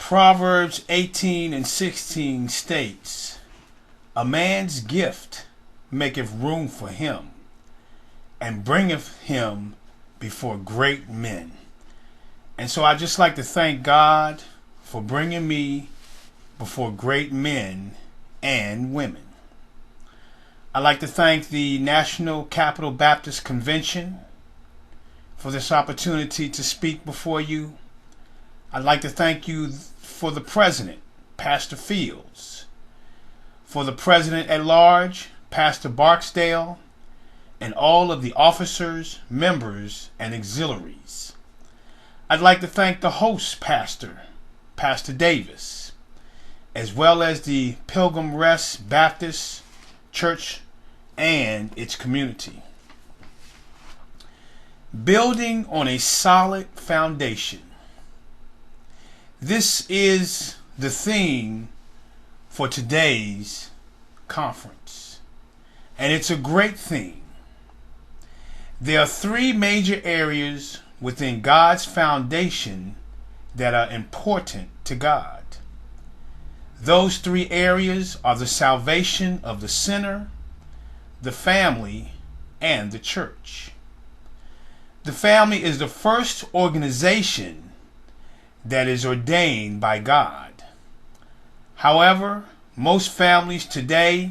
Proverbs 18:16 states, "A man's gift maketh room for him, and bringeth him before great men." And so I just like to thank God for bringing me before great men and women. I'd like to thank the National Capital Baptist Convention for this opportunity to speak before you. I'd like to thank you for the President, Pastor Fields, for the President at large, Pastor Barksdale, and all of the officers, members, and auxiliaries. I'd like to thank the host pastor, Pastor Davis, as well as the Pilgrim Rest Baptist Church and its community. Building on a solid foundation. This is the theme for today's conference, and it's a great theme. There are three major areas within God's foundation that are important to God. Those three areas are the salvation of the sinner, the family, and the church. The family is the first organization that is ordained by God. However, most families today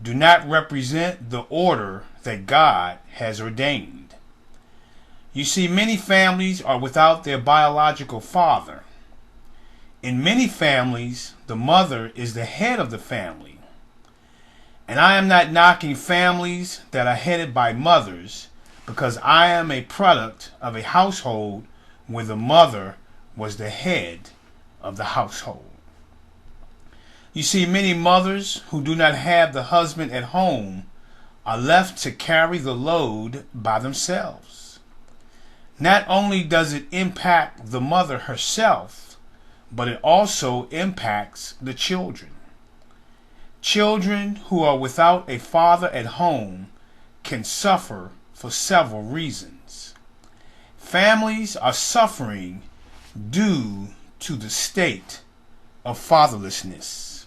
do not represent the order that God has ordained. You see, many families are without their biological father. In many families, the mother is the head of the family. And I am not knocking families that are headed by mothers, because I am a product of a household where the mother was the head of the household. You see, many mothers who do not have the husband at home are left to carry the load by themselves. Not only does it impact the mother herself, but it also impacts the children. Children who are without a father at home can suffer for several reasons. Families are suffering due to the state of fatherlessness.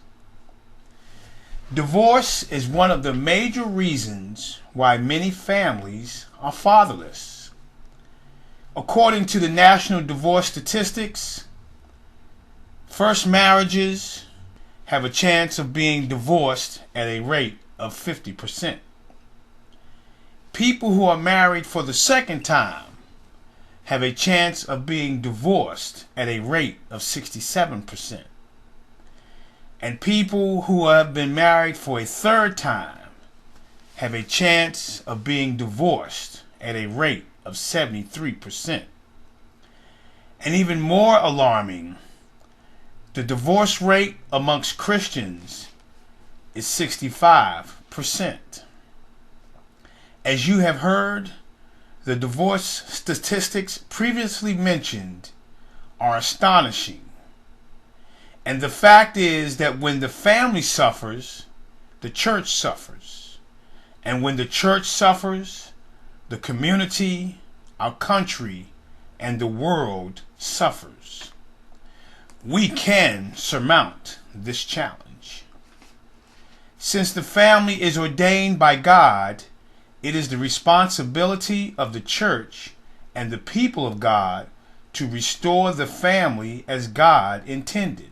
Divorce is one of the major reasons why many families are fatherless. According to the National Divorce Statistics, first marriages have a chance of being divorced at a rate of 50%. People who are married for the second time have a chance of being divorced at a rate of 67%. And people who have been married for a third time have a chance of being divorced at a rate of 73%. And even more alarming, the divorce rate amongst Christians is 65%. As you have heard, the divorce statistics previously mentioned are astonishing. And the fact is that when the family suffers, the church suffers. And when the church suffers, the community, our country, and the world suffers. We can surmount this challenge. Since the family is ordained by God, it is the responsibility of the church and the people of God to restore the family as God intended.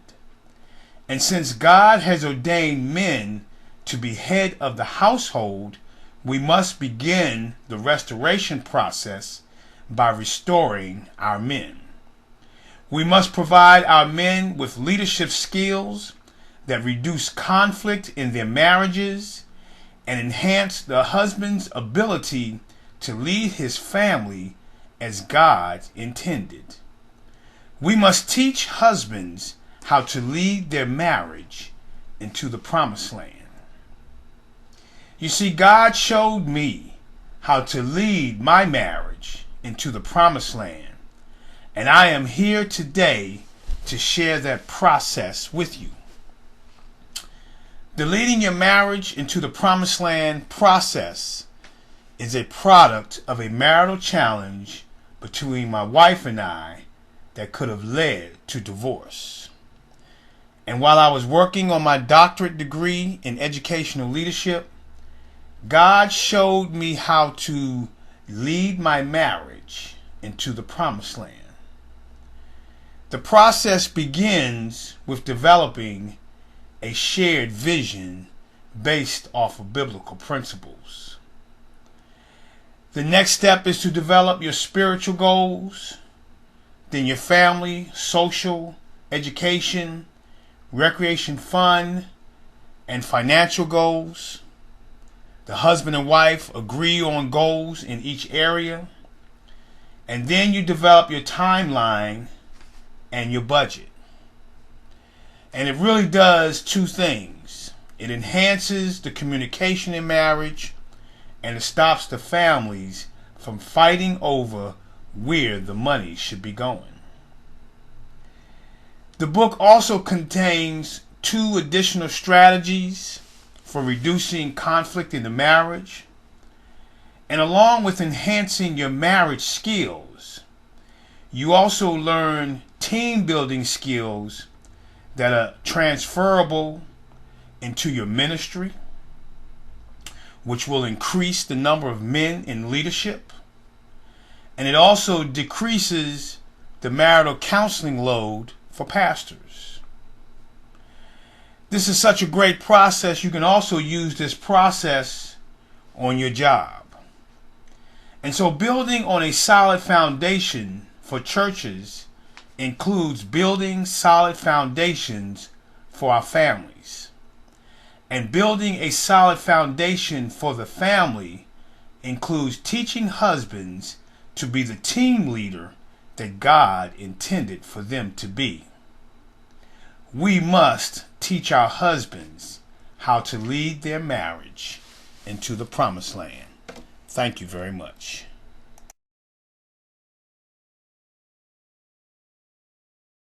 And since God has ordained men to be head of the household, we must begin the restoration process by restoring our men. We must provide our men with leadership skills that reduce conflict in their marriages and enhance the husband's ability to lead his family as God intended. We must teach husbands how to lead their marriage into the promised land. You see, God showed me how to lead my marriage into the promised land, and I am here today to share that process with you. The leading your marriage into the promised land process is a product of a marital challenge between my wife and I that could have led to divorce. And while I was working on my doctorate degree in educational leadership, God showed me how to lead my marriage into the promised land. The process begins with developing a shared vision based off of biblical principles. The next step is to develop your spiritual goals, then your family, social, education, recreation fund, and financial goals. The husband and wife agree on goals in each area, and then you develop your timeline and your budget. And it really does two things. It enhances the communication in marriage, and it stops the families from fighting over where the money should be going. The book also contains 2 additional strategies for reducing conflict in the marriage, and along with enhancing your marriage skills, you also learn team building skills that are transferable into your ministry, which will increase the number of men in leadership, and it also decreases the marital counseling load for pastors. This is such a great process. You can also use this process on your job. And so building on a solid foundation for churches includes building solid foundations for our families. And building a solid foundation for the family includes teaching husbands to be the team leader that God intended for them to be. We must teach our husbands how to lead their marriage into the promised land. Thank you very much.